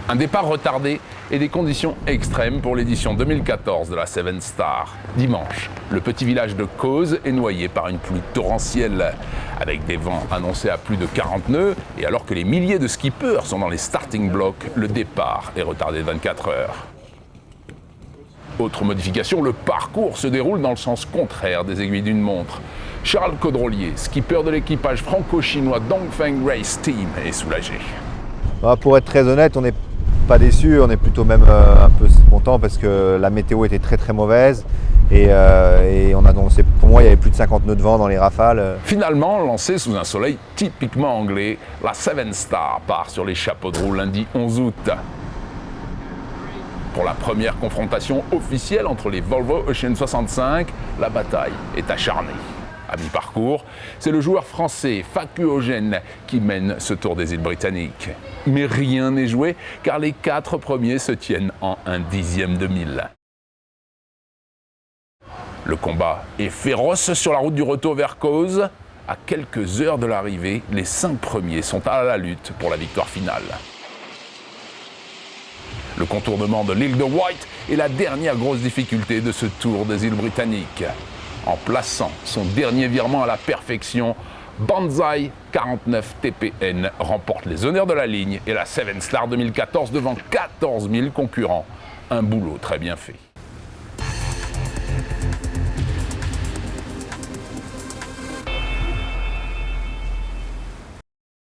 Un départ retardé et des conditions extrêmes pour l'édition 2014 de la Seven Star. Dimanche, le petit village de Cauze est noyé par une pluie torrentielle, avec des vents annoncés à plus de 40 nœuds, et alors que les milliers de skippers sont dans les starting blocks, le départ est retardé de 24 heures. Autre modification, le parcours se déroule dans le sens contraire des aiguilles d'une montre. Charles Caudrelier, skipper de l'équipage franco-chinois Dongfeng Race Team, est soulagé. Pour être très honnête, on n'est pas déçu, on est plutôt même un peu content parce que la météo était très mauvaise et on a annoncé, pour moi il y avait plus de 50 nœuds de vent dans les rafales. Finalement, lancée sous un soleil typiquement anglais, la Seven Star part sur les chapeaux de roue lundi 11 août. Pour la première confrontation officielle entre les Volvo Ocean 65, la bataille est acharnée. À mi-parcours, c'est le joueur français Facuogène qui mène ce Tour des îles Britanniques. Mais rien n'est joué car les 4 premiers se tiennent en 1/10 de mille. Le combat est féroce sur la route du retour vers Cauze. À quelques heures de l'arrivée, les 5 premiers sont à la lutte pour la victoire finale. Le contournement de l'île de Wight est la dernière grosse difficulté de ce Tour des îles Britanniques. En plaçant son dernier virement à la perfection, Banzai 49 TPN remporte les honneurs de la ligne et la Seven Star 2014 devant 14 000 concurrents. Un boulot très bien fait.